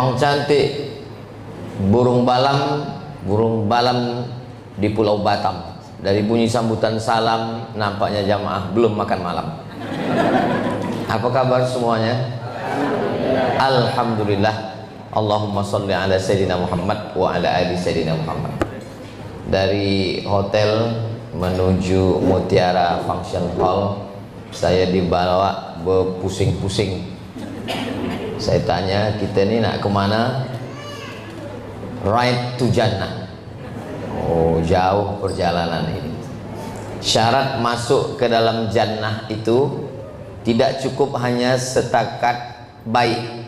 Yang cantik burung balam di Pulau Batam. Dari bunyi sambutan salam nampaknya jamaah belum makan malam. Apa kabar semuanya? Alhamdulillah. Allahumma sholli ala Sayyidina Muhammad wa ala ali Sayyidina Muhammad. Dari hotel menuju Mutiara Function Hall, saya dibawa berpusing-pusing. Saya tanya, kita ini nak kemana? Ride to Jannah. Oh, jauh perjalanan ini. Syarat masuk ke dalam Jannah itu tidak cukup hanya setakat baik.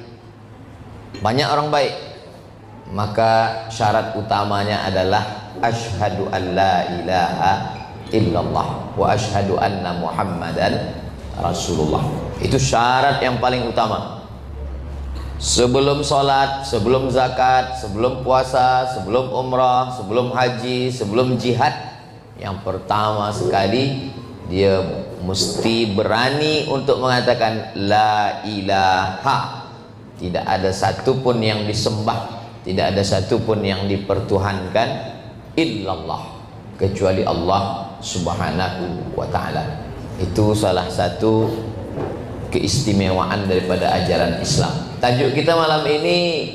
Banyak orang baik, maka syarat utamanya adalah asyhadu an la ilaha illallah wa asyhadu anna muhammadan rasulullah. Itu syarat yang paling utama. Sebelum sholat, sebelum zakat, sebelum puasa, sebelum umrah, sebelum haji, sebelum jihad, yang pertama sekali dia mesti berani untuk mengatakan la ilaha. Tidak ada satupun yang disembah, tidak ada satupun yang dipertuhankan illallah, kecuali Allah subhanahu wa ta'ala. Itu salah satu keistimewaan daripada ajaran Islam. Tajuk kita malam ini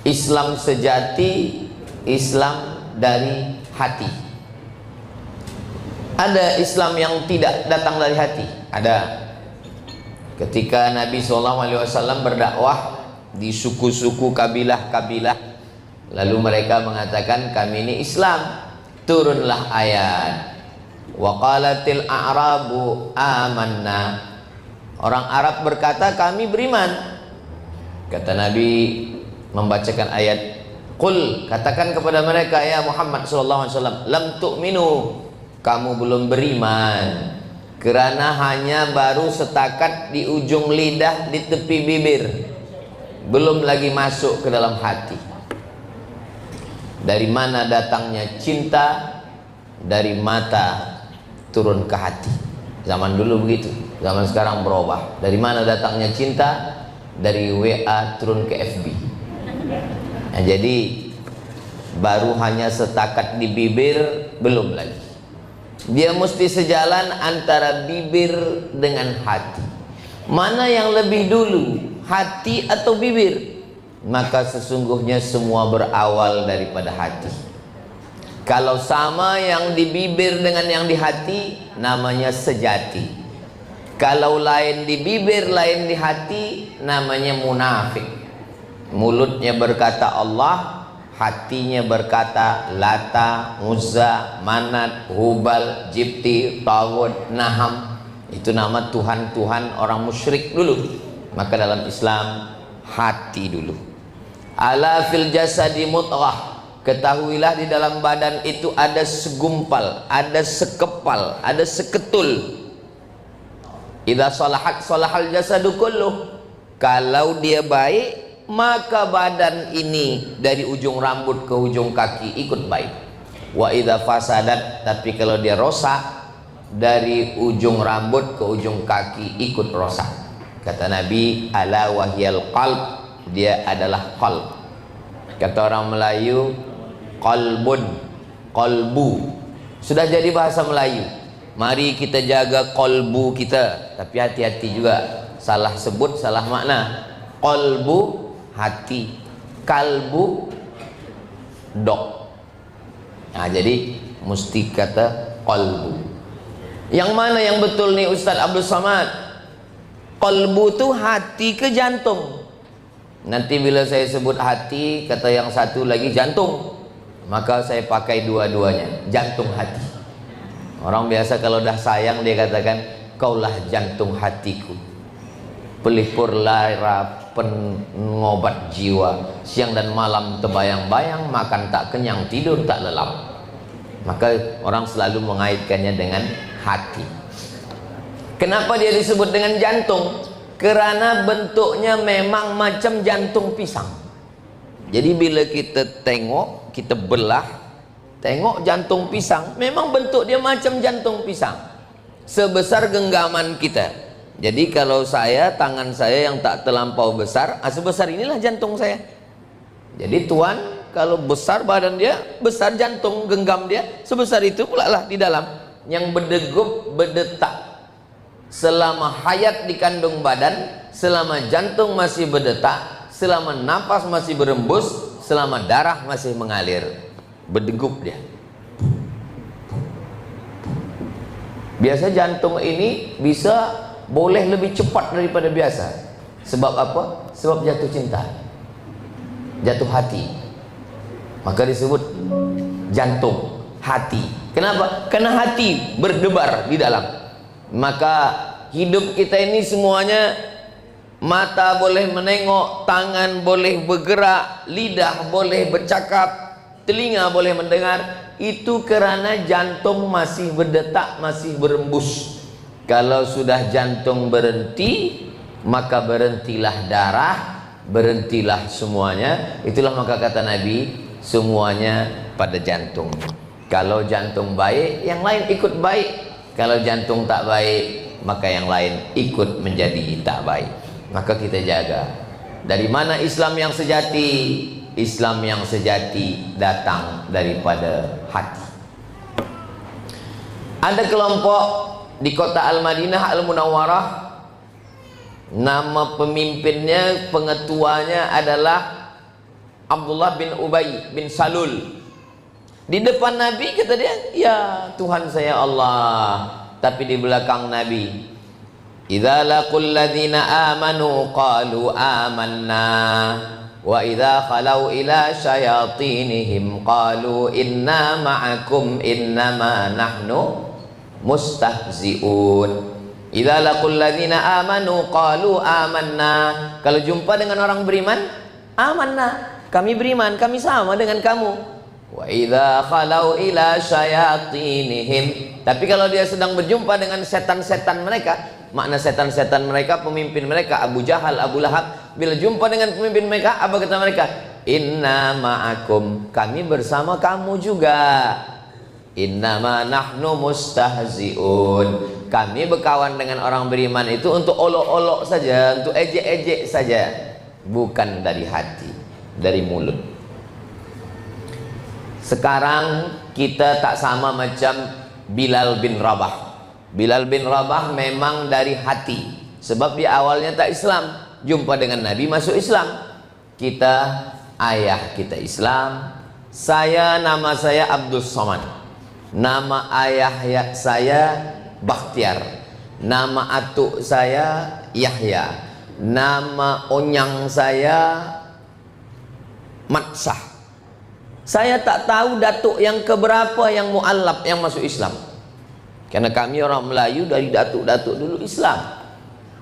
Islam sejati, Islam dari hati. Ada Islam yang tidak datang dari hati, ada. Ketika Nabi SAW berdakwah di suku-suku kabilah-kabilah, lalu mereka mengatakan kami ini Islam, turunlah ayat wa qalatil a'rabu amanna. Orang Arab berkata kami beriman. Kata Nabi membacakan ayat, qul, katakan kepada mereka ya Muhammad SAW, lam tu'minu, kamu belum beriman, kerana hanya baru setakat di ujung lidah, di tepi bibir, belum lagi masuk ke dalam hati. Dari mana datangnya cinta? Dari mata turun ke hati. Zaman dulu begitu, zaman sekarang berubah. Dari mana datangnya cinta? Dari WA turun ke FB. Nah, jadi baru hanya setakat di bibir, belum lagi. Dia mesti sejalan antara bibir dengan hati. Mana yang lebih dulu, hati atau bibir? Maka sesungguhnya semua berawal daripada hati. Kalau sama yang di bibir dengan yang di hati, namanya sejati. Kalau lain di bibir, lain di hati, namanya munafik. Mulutnya berkata Allah, hatinya berkata Lata, Uzza, Manat, Hubal, Jibti, Tawud, Naham. Itu nama Tuhan-Tuhan orang musyrik dulu. Maka dalam Islam, hati dulu. Ala fil jasadi mudghah. Ketahuilah di dalam badan itu ada segumpal, ada sekepal, ada seketul. Idza salahat salahal jasadu kulluh. Kalau dia baik, maka badan ini dari ujung rambut ke ujung kaki ikut baik. Wa idza fasadat, tapi kalau dia rosak, dari ujung rambut ke ujung kaki ikut rosak. Kata Nabi, ala wahyal qalb, dia adalah qalb. Kata orang Melayu, qalbun, qalbu. Sudah jadi bahasa Melayu. Mari kita jaga kolbu kita, tapi hati-hati juga, salah sebut salah makna. Kolbu hati, kalbu dog. Nah, jadi mesti kata kolbu. Yang mana yang betul nih Ustadz Abdul Samad? Kolbu tuh hati ke jantung. Nanti bila saya sebut hati, kata yang satu lagi jantung, maka saya pakai dua-duanya, jantung hati. Orang biasa kalau dah sayang dia katakan, kaulah jantung hatiku, pelipur lara, pengobat jiwa, siang dan malam terbayang-bayang, makan tak kenyang, tidur tak lelap. Maka orang selalu mengaitkannya dengan hati. Kenapa dia disebut dengan jantung? Kerana bentuknya memang macam jantung pisang. Jadi bila kita tengok, kita belah, tengok jantung pisang, memang bentuk dia macam jantung pisang, sebesar genggaman kita. Jadi kalau tangan saya yang tak terlampau besar, sebesar inilah jantung saya. Jadi Tuhan kalau besar badan dia, besar jantung genggam dia, sebesar itu pula lah di dalam. Yang berdegup, berdetak selama hayat di kandung badan, selama jantung masih berdetak, selama nafas masih berembus, selama darah masih mengalir, berdegup dia. Biasa jantung ini bisa boleh lebih cepat daripada biasa. Sebab apa? Sebab jatuh cinta, jatuh hati. Maka disebut jantung, hati. Kenapa? Karena hati berdebar di dalam. Maka hidup kita ini semuanya, mata boleh menengok, tangan boleh bergerak, lidah boleh bercakap, telinga boleh mendengar, itu karena jantung masih berdetak, masih berembus. Kalau sudah jantung berhenti, maka berhentilah darah, berhentilah semuanya. Itulah maka kata Nabi, semuanya pada jantung. Kalau jantung baik, yang lain ikut baik. Kalau jantung tak baik, maka yang lain ikut menjadi tak baik. Maka kita jaga. Dari mana Islam yang sejati? Islam yang sejati datang daripada hati. Ada kelompok di kota Al-Madinah Al-Munawwarah, nama pemimpinnya, pengetuanya adalah Abdullah bin Ubay bin Salul. Di depan Nabi kata dia, ya Tuhan saya Allah. Tapi di belakang Nabi, idza laqul ladzina amanu qalu amanna wa idza khalau ila syayatinihim qalu inna ma'akum innama nahnu mustahzi'un. Idza laqul ladzina amanu qalu amanna. Kalau jumpa dengan orang beriman, amanna, kami beriman, kami sama dengan kamu. Wa idza khalau ila syayatinihim. Tapi kalau dia sedang berjumpa dengan setan-setan mereka, makna setan-setan mereka, pemimpin mereka Abu Jahal, Abu Lahab, bila jumpa dengan pemimpin mereka, apa kata mereka? Inna ma'akum, kami bersama kamu juga. Innama nahnu mustahzi'un, kami berkawan dengan orang beriman itu untuk olok-olok saja, untuk ejek-ejek saja, bukan dari hati, dari mulut. Sekarang kita tak sama macam Bilal bin Rabah. Bilal bin Rabah memang dari hati, sebab dia awalnya tak Islam, jumpa dengan Nabi masuk Islam. Kita, ayah kita Islam. Nama saya Abdul Somad. Nama ayah saya Bakhtiar. Nama atuk saya Yahya. Nama onyang saya Matsah. Saya tak tahu datuk yang keberapa yang mu'allab yang masuk Islam. Karena kami orang Melayu dari datuk-datuk dulu Islam.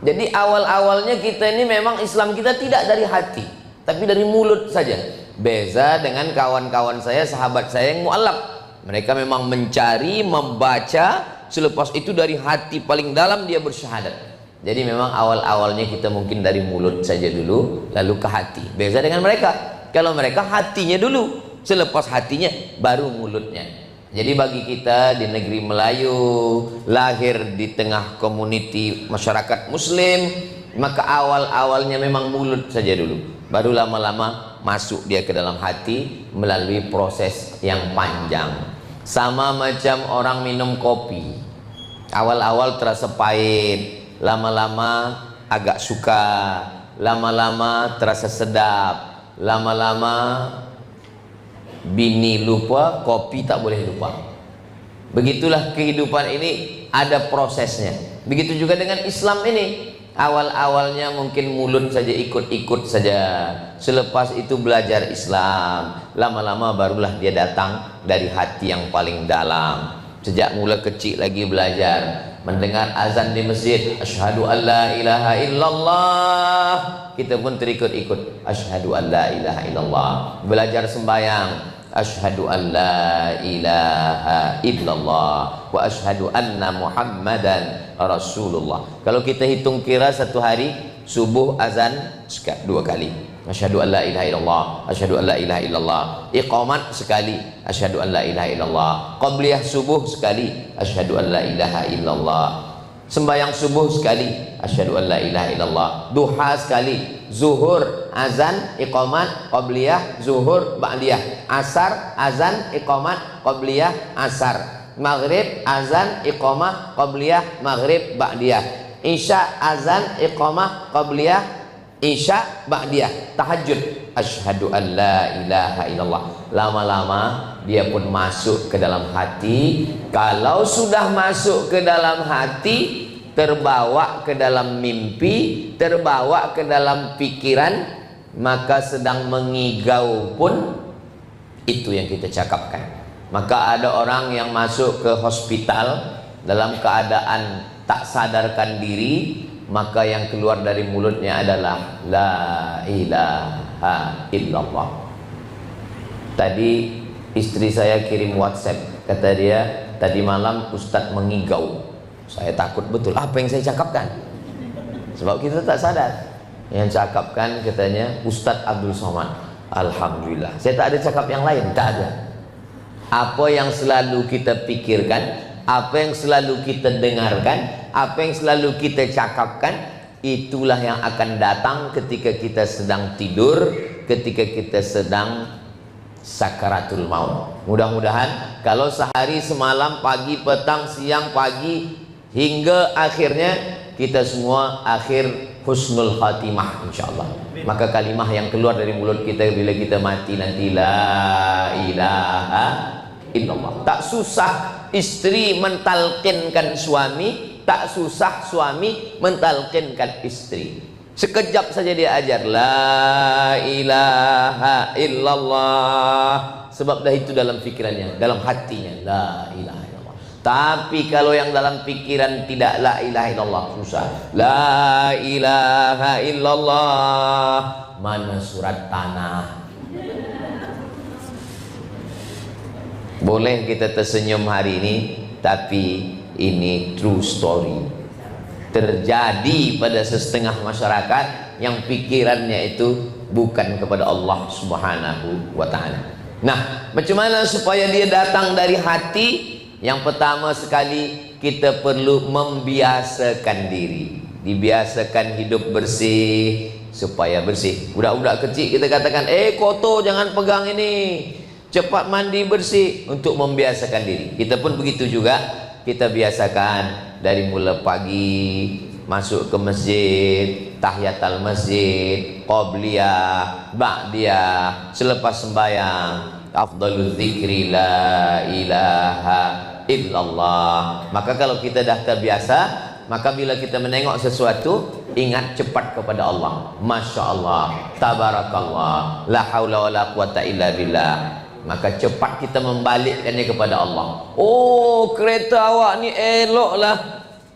Jadi awal-awalnya kita ini memang Islam kita tidak dari hati, tapi dari mulut saja. Beza dengan kawan-kawan saya, sahabat saya yang mu'allab. Mereka memang mencari, membaca, selepas itu dari hati paling dalam dia bersyahadat. Jadi memang awal-awalnya kita mungkin dari mulut saja dulu, lalu ke hati. Beza dengan mereka. Kalau mereka hatinya dulu, selepas hatinya baru mulutnya. Jadi bagi kita di negeri Melayu, lahir di tengah komuniti masyarakat Muslim, maka awal-awalnya memang mulut saja dulu, baru lama-lama masuk dia ke dalam hati melalui proses yang panjang. Sama macam orang minum kopi, awal-awal terasa pahit, lama-lama agak suka, lama-lama terasa sedap, lama-lama bini lupa, kopi tak boleh lupa. Begitulah kehidupan ini, ada prosesnya. Begitu juga dengan Islam ini. Awal-awalnya mungkin mulut saja, ikut-ikut saja. Selepas itu belajar Islam, lama-lama barulah dia datang dari hati yang paling dalam. Sejak mula kecil lagi belajar, mendengar azan di masjid, asyhadu an la ilaha illallah, kita pun terikut-ikut asyhadu an la ilaha illallah. Belajar sembahyang, asyhadu an la ilaha illallah wa asyhadu anna muhammadan rasulullah. Kalau kita hitung kira satu hari, subuh azan 2 kali, asyhadu an la ilaha illallah, asyhadu an la ilaha illallah. Iqamat sekali, asyhadu an la ilaha illallah. Qabliyah subuh sekali, asyhadu an la ilaha illallah. Sembahyang subuh sekali, asyhadu an la ilaha illallah. Duha sekali, zuhur azan iqamat qabliyah zuhur ba'diyah, asar azan iqamat qabliyah asar, maghrib azan iqamah qabliyah maghrib ba'diyah, isya azan iqamah qabliyah isya ba'diyah, tahajud asyhadu an la ilaha illallah. Lama-lama dia pun masuk ke dalam hati. Kalau sudah masuk ke dalam hati, terbawa ke dalam mimpi, terbawa ke dalam pikiran, maka sedang mengigau pun itu yang kita cakapkan. Maka ada orang yang masuk ke hospital dalam keadaan tak sadarkan diri, maka yang keluar dari mulutnya adalah la ilaha illallah. Tadi istri saya kirim WhatsApp, kata dia tadi malam Ustadz mengigau. Saya takut betul apa yang saya cakapkan, sebab kita tak sadar. Yang cakapkan katanya Ustadz Abdul Somad. Alhamdulillah, saya tak ada cakap yang lain, tak ada. Apa yang selalu kita pikirkan, apa yang selalu kita dengarkan, apa yang selalu kita cakapkan, itulah yang akan datang ketika kita sedang tidur, ketika kita sedang sakaratul maut. Mudah-mudahan kalau sehari semalam, pagi petang siang pagi, hingga akhirnya kita semua akhir husnul khatimah insyaallah. Maka kalimah yang keluar dari mulut kita bila kita mati nanti, la ilaha illallah. Tak susah istri mentalkinkan suami, tak susah suami mentalkinkan istri. Sekejap saja dia ajar la ilaha illallah, sebab dah itu dalam pikirannya, dalam hatinya la ilaha illallah. Tapi kalau yang dalam pikiran tidak la ilaha illallah, susah. La ilaha illallah, mana surat tanah. Boleh kita tersenyum hari ini, tapi ini true story. Terjadi pada setengah masyarakat yang pikirannya itu bukan kepada Allah Subhanahu wa ta'ala. Nah, macam mana supaya dia datang dari hati? Yang pertama sekali, kita perlu membiasakan diri. Dibiasakan hidup bersih supaya bersih. Budak-budak kecil kita katakan, kotor jangan pegang ini, cepat mandi bersih, untuk membiasakan diri. Kita pun begitu juga. Kita biasakan dari mula pagi masuk ke masjid, tahiyatul masjid, qabliyah, ba'diyah, selepas sembahyang, afdalul zikri la ilaha illallah. Maka kalau kita dah terbiasa, maka bila kita menengok sesuatu, ingat cepat kepada Allah. Masya Allah, tabarakallah, la haula wa la quwata illa billah. Maka cepat kita membalikkannya kepada Allah. Oh, kereta awak ni elok lah,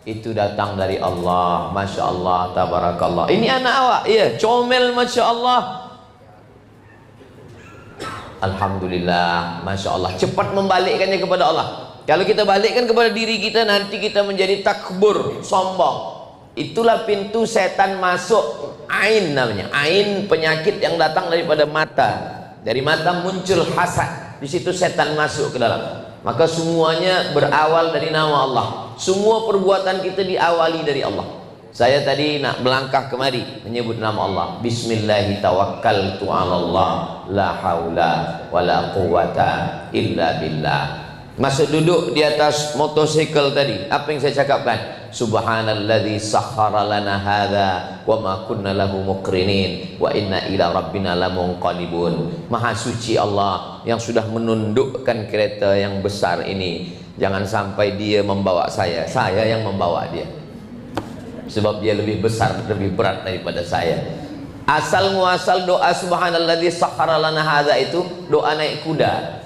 itu datang dari Allah. Masya Allah, tabarakallah. Ini anak awak, ya, comel, Masya Allah, alhamdulillah, Masya Allah. Cepat membalikkannya kepada Allah. Kalau kita balikkan kepada diri kita, nanti kita menjadi takbur, sombong. Itulah pintu setan masuk. Ain namanya, ain, penyakit yang datang daripada mata. Dari mata muncul hasad, di situ setan masuk ke dalam. Maka semuanya berawal dari nama Allah. Semua perbuatan kita diawali dari Allah. Saya tadi nak melangkah kemari menyebut nama Allah. Bismillahi tawakkaltu 'alallah, la haula wala quwata illa billah. Masuk duduk di atas motosikal tadi, apa yang saya cakapkan? Subhanalladzi sakhkhara lana hadza wa ma kunna lahu muqrinin wa inna ila rabbina lamunqalibun. Maha suci Allah yang sudah menundukkan kereta yang besar ini. Jangan sampai dia membawa saya yang membawa dia, sebab dia lebih besar, lebih berat daripada saya. Asal muasal doa subhanalladzi sakhkhara lana hadza itu doa naik kuda.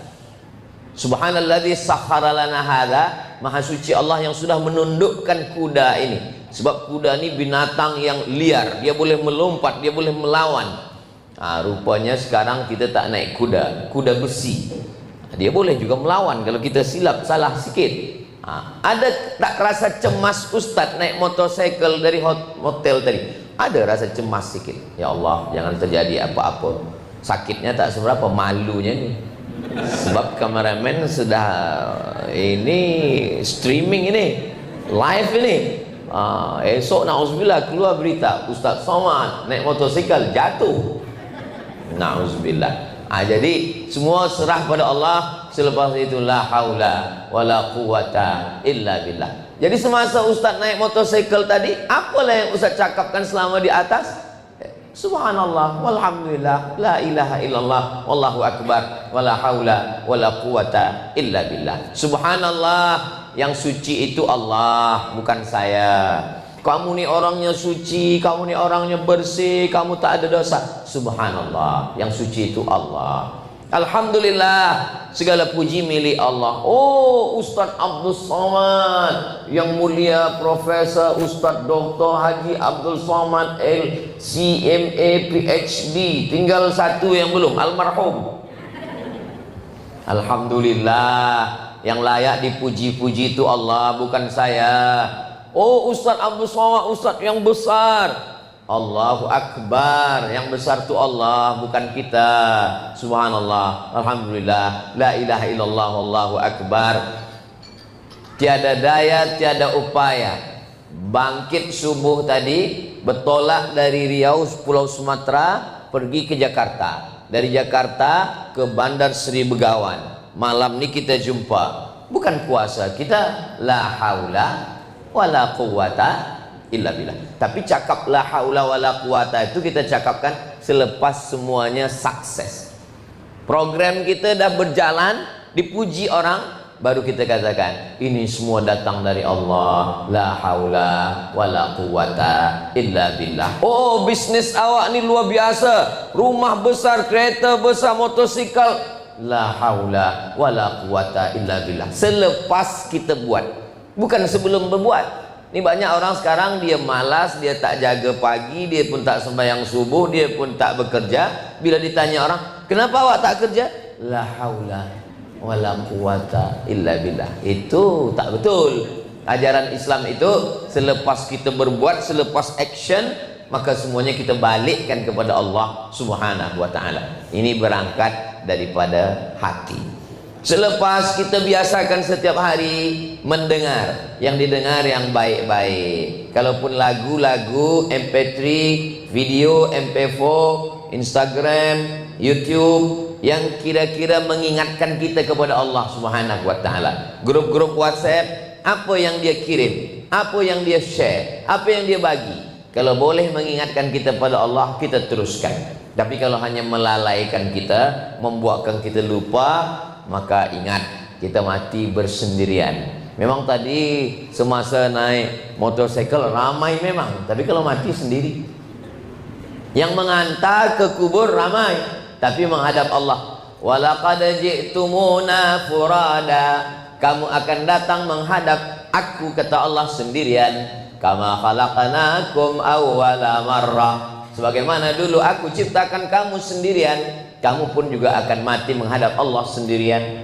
Subhanalladzi sakhkhara lana hadza, maha suci Allah yang sudah menundukkan kuda ini. Sebab kuda ini binatang yang liar, dia boleh melompat, dia boleh melawan. Rupanya sekarang kita tak naik kuda, kuda besi. Dia boleh juga melawan kalau kita silap salah sikit. Ada tak rasa cemas Ustadz naik motorcycle dari hotel tadi? Ada rasa cemas sikit. Ya Allah, jangan terjadi apa-apa. Sakitnya tak seberapa, malunya nih. Sebab kameramen sudah ini streaming ini, live ini, Esok na'udzubillah keluar berita Ustaz Somad naik motosikal jatuh, na'udzubillah. Jadi semua serah pada Allah. Selepas itu la haula wala quwata illa billah. Jadi semasa Ustaz naik motosikal tadi, apalah yang Ustaz cakapkan selama di atas? Subhanallah walhamdulillah la ilaha illallah wallahu akbar wala haula wala quwata illa billah. Subhanallah, yang suci itu Allah, bukan saya. Kamu ni orangnya suci, kamu ni orangnya bersih, kamu tak ada dosa. Subhanallah, yang suci itu Allah. Alhamdulillah, segala puji milik Allah. Oh, Ustaz Abdul Somad, yang mulia Profesor Ustaz Dr. Haji Abdul Somad LCMA PhD. Tinggal satu yang belum, almarhum. Alhamdulillah, yang layak dipuji-puji itu Allah, bukan saya. Oh, Ustaz Abdul Somad, Ustaz yang besar. Allahu Akbar, yang besar itu Allah, bukan kita. Subhanallah, alhamdulillah, la ilaha illallah, wallahu akbar. Tiada daya, tiada upaya. Bangkit subuh tadi, bertolak dari Riau, Pulau Sumatera, pergi ke Jakarta. Dari Jakarta ke Bandar Sri Begawan. Malam ni kita jumpa. Bukan puasa kita, la haula wala quwata illa billah. Tapi cakap la haula wala quwata itu kita cakapkan selepas semuanya sukses. Program kita dah berjalan, dipuji orang, baru kita katakan ini semua datang dari Allah, la haula wala quwata illa billah. Oh, bisnis awak ni luar biasa, rumah besar, kereta besar, motosikal, la haula wala quwata illa billah. Selepas kita buat, bukan sebelum berbuat. Ini banyak orang sekarang dia malas, dia tak jaga pagi, dia pun tak sembahyang subuh, dia pun tak bekerja. Bila ditanya orang, kenapa awak tak kerja? La haula wala quwata illa billah. Itu tak betul. Ajaran Islam itu selepas kita berbuat, selepas action, maka semuanya kita balikkan kepada Allah Subhanahu wa ta'ala. Ini berangkat daripada hati. Selepas kita biasakan setiap hari mendengar, yang didengar yang baik-baik. Kalaupun lagu-lagu MP3, video MP4, Instagram, YouTube, yang kira-kira mengingatkan kita kepada Allah Subhanahu wa ta'ala. Grup-grup WhatsApp, apa yang dia kirim, apa yang dia share, apa yang dia bagi. Kalau boleh mengingatkan kita pada Allah, kita teruskan. Tapi kalau hanya melalaikan kita, membuatkan kita lupa, maka ingat, kita mati bersendirian. Memang tadi semasa naik motorsikal ramai memang, tapi kalau mati sendiri. Yang mengantar ke kubur ramai, tapi menghadap Allah. Walaqad ji'tumuna furada, kamu akan datang menghadap aku, kata Allah, sendirian. Kama khalaqnakum awwala marrah, sebagaimana dulu aku ciptakan kamu sendirian, kamu pun juga akan mati menghadap Allah sendirian.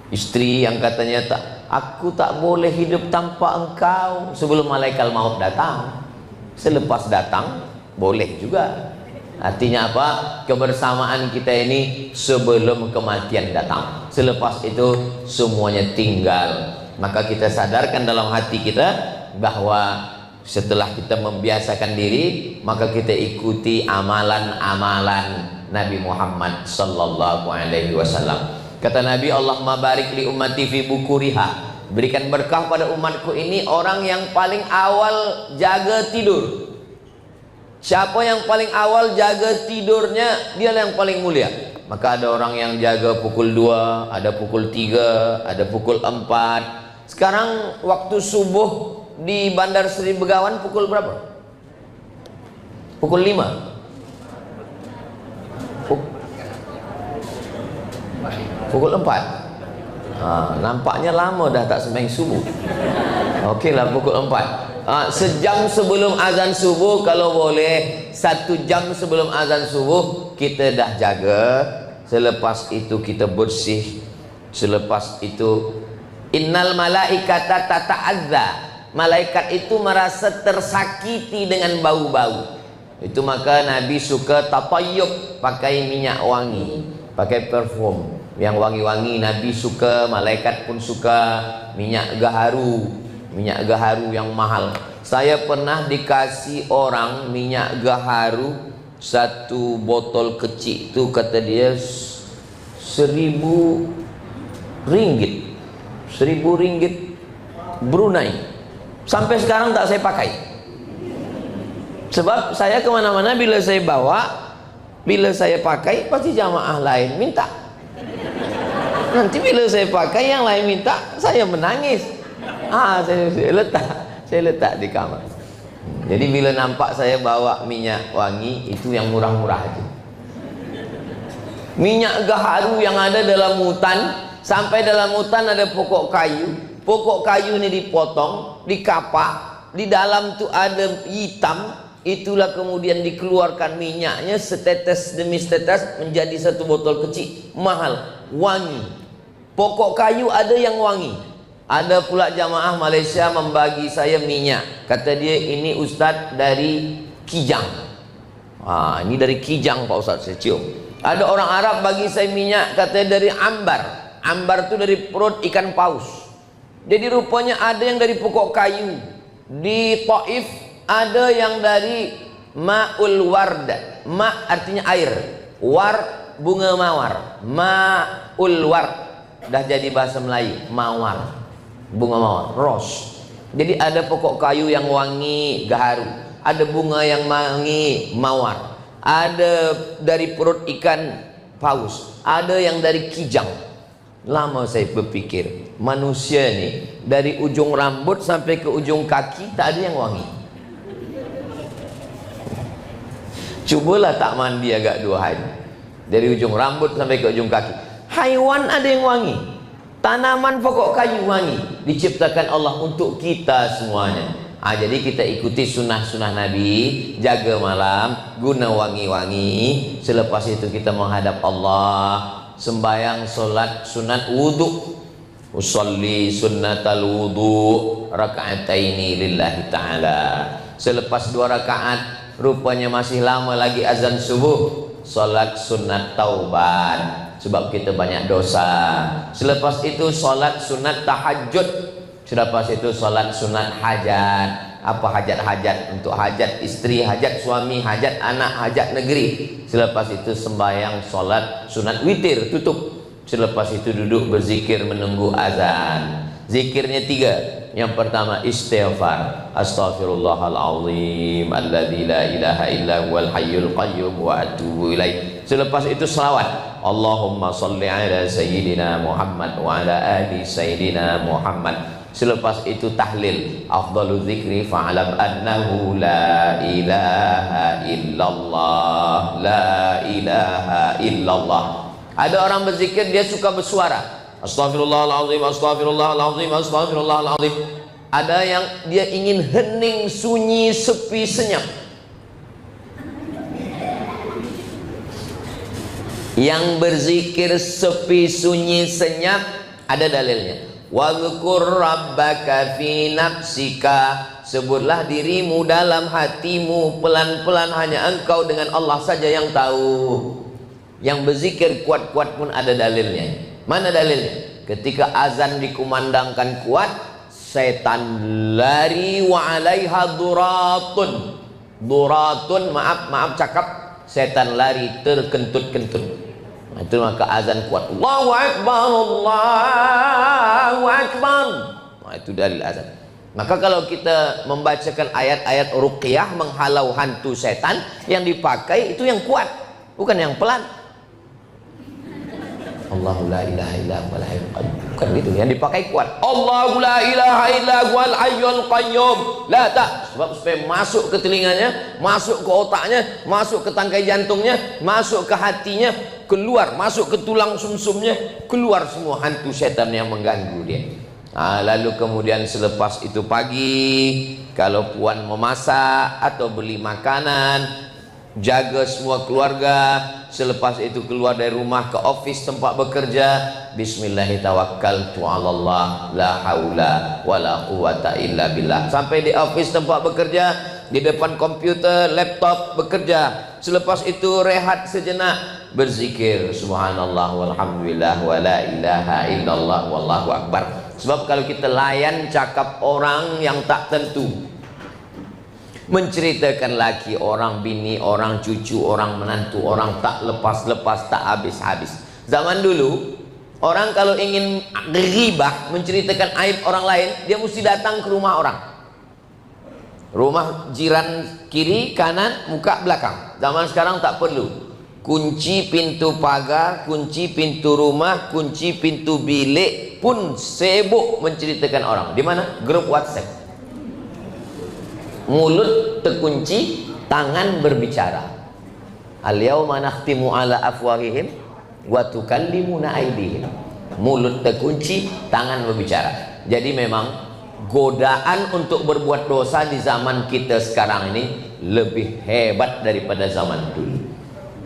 Istri yang katanya aku tak boleh hidup tanpa engkau, sebelum malaikat maut datang. Selepas datang boleh juga. Artinya apa? Kebersamaan kita ini sebelum kematian datang. Selepas itu semuanya tinggal. Maka kita sadarkan dalam hati kita bahwa setelah kita membiasakan diri, maka kita ikuti amalan-amalan Nabi Muhammad sallallahu alaihi wasallam. Kata Nabi, Allahumma barik li ummati fi bukuriha, berikan berkah pada umatku ini orang yang paling awal jaga tidur. Siapa yang paling awal jaga tidurnya, dialah yang paling mulia. Maka ada orang yang jaga pukul 2, ada pukul 3, ada pukul 4. Sekarang waktu subuh di Bandar Sri Begawan pukul berapa? Pukul 5. Pukul 4. Nampaknya lama dah tak sembahyang subuh. Okeylah, pukul 4. Sejam sebelum azan subuh, kalau boleh 1 jam sebelum azan subuh kita dah jaga. Selepas itu kita bersih. Selepas itu innal malaikata tata'adza, malaikat itu merasa tersakiti dengan bau-bau. Itu maka Nabi suka tatayyub, pakai minyak wangi, pakai parfum yang wangi-wangi. Nabi suka, malaikat pun suka minyak gaharu. minyak gaharu yang mahal. Saya pernah dikasih orang minyak gaharu satu botol kecil itu, kata dia 1.000 ringgit, 1.000 ringgit Brunei. Sampai sekarang tak saya pakai, sebab saya kemana-mana bila saya bawa, bila saya pakai pasti jamaah lain minta. Nanti bila saya pakai yang lain minta, saya menangis. Saya letak di kamar. Jadi bila nampak saya bawa minyak wangi, itu yang murah-murah aja. Minyak gaharu yang ada dalam hutan, sampai dalam hutan ada pokok kayu. Pokok kayu ini dipotong, dikapak, di dalam tu ada hitam. Itulah kemudian dikeluarkan minyaknya setetes demi setetes menjadi satu botol kecil, mahal, wangi. Pokok kayu ada yang wangi. Ada pula jamaah Malaysia membagi saya minyak. Kata dia, ini Ustadz dari Kijang. Ini dari Kijang Pak Ustadz, saya cium. Ada orang Arab bagi saya minyak, katanya dari ambar. Ambar itu dari perut ikan paus. Jadi rupanya ada yang dari pokok kayu. Di Taif ada yang dari ma'ul ward. Ma artinya air, war bunga mawar. Ma'ul ward dah jadi bahasa Melayu, mawar, bunga mawar, ros. Jadi ada pokok kayu yang wangi gaharu, ada bunga yang wangi mawar, ada dari perut ikan paus, ada yang dari kijang. Lama saya berpikir, manusia ni dari ujung rambut sampai ke ujung kaki tak ada yang wangi. Cubalah tak mandi agak 2 hari, dari ujung rambut sampai ke ujung kaki. Haiwan ada yang wangi, tanaman pokok kayu wangi, diciptakan Allah untuk kita semuanya. Jadi kita ikuti sunnah-sunnah Nabi, jaga malam, guna wangi-wangi. Selepas itu kita menghadap Allah, sembahyang solat sunat wudu. Usolli sunnatal wudu raka'ataini lillahi ta'ala. Selepas 2 rakaat, rupanya masih lama lagi azan subuh, solat sunat taubat, sebab kita banyak dosa. Selepas itu solat sunat tahajud. Selepas itu solat sunat hajat. Apa hajat-hajat? Untuk hajat istri, hajat suami, hajat anak, hajat negeri. Selepas itu sembahyang solat sunat witir, tutup. Selepas itu duduk berzikir menunggu azan. Zikirnya 3. Yang pertama istighfar, astaghfirullahalazim alladzi la ilaha illa huwal hayyul qayyum wa atubu ilaih. Selepas itu selawat, Allahumma salli ala sayyidina Muhammad wa ala ali sayyidina Muhammad. Selepas itu tahlil, afdalu dzikri fa'alam annahu la ilaha illallah, la ilaha illallah. Ada orang berzikir dia suka bersuara, Astaghfirullahaladzim, astaghfirullahaladzim, astaghfirullahaladzim. Ada yang dia ingin hening, sunyi, sepi, senyap. Yang berzikir sepi, sunyi, senyap, ada dalilnya. Wadhkur rabbaka fi nafsika, sebutlah dirimu dalam hatimu, pelan-pelan, hanya engkau dengan Allah saja yang tahu. Yang berzikir kuat-kuat pun ada dalilnya. Mana dalilnya? Ketika azan dikumandangkan kuat, setan lari wa alaiha duratun. Duratun, maaf cakap, setan lari terkentut-kentut. Itu maka azan kuat, Allahu Akbar, Allahu Akbar. Itu dalil azan. Maka kalau kita membacakan ayat-ayat ruqyah menghalau hantu setan, yang dipakai itu yang kuat, bukan yang pelan. Allahu la ilaha illa huwal hayyul qayyum, bukan gitu. Yang dipakai kuat, Allahu la ilaha illa huwal hayyul qayyum. La tak, sebab supaya masuk ke telinganya, masuk ke otaknya, masuk ke tangkai jantungnya, masuk ke hatinya, keluar, masuk ke tulang sumsumnya, keluar semua hantu setan yang mengganggu dia. Lalu kemudian selepas itu pagi, kalau puan memasak atau beli makanan, jaga semua keluarga. Selepas itu keluar dari rumah ke office tempat bekerja, bismillahirrahmanirrahim, la haula wala quwata illa billah. Sampai di office tempat bekerja, di depan komputer, laptop bekerja. Selepas itu rehat sejenak, berzikir subhanallah walhamdulillah wa la ilaha illallah wallahu akbar. Sebab kalau kita layan cakap orang yang tak tentu, menceritakan laki, orang bini, orang cucu, orang menantu, orang tak lepas-lepas, tak habis-habis. Zaman dulu, orang kalau ingin ghibah, menceritakan aib orang lain, dia mesti datang ke rumah orang. Rumah jiran kiri, kanan, muka, belakang. Zaman sekarang tak perlu. Kunci pintu pagar, kunci pintu rumah, kunci pintu bilik pun sibuk menceritakan orang. Di mana? Grup WhatsApp. Mulut terkunci, tangan berbicara. Al-yawma nakhtimu ala afwahihim wa tukallimuna aydihim. Mulut terkunci, tangan berbicara. Jadi memang godaan untuk berbuat dosa di zaman kita sekarang ini lebih hebat daripada zaman dulu.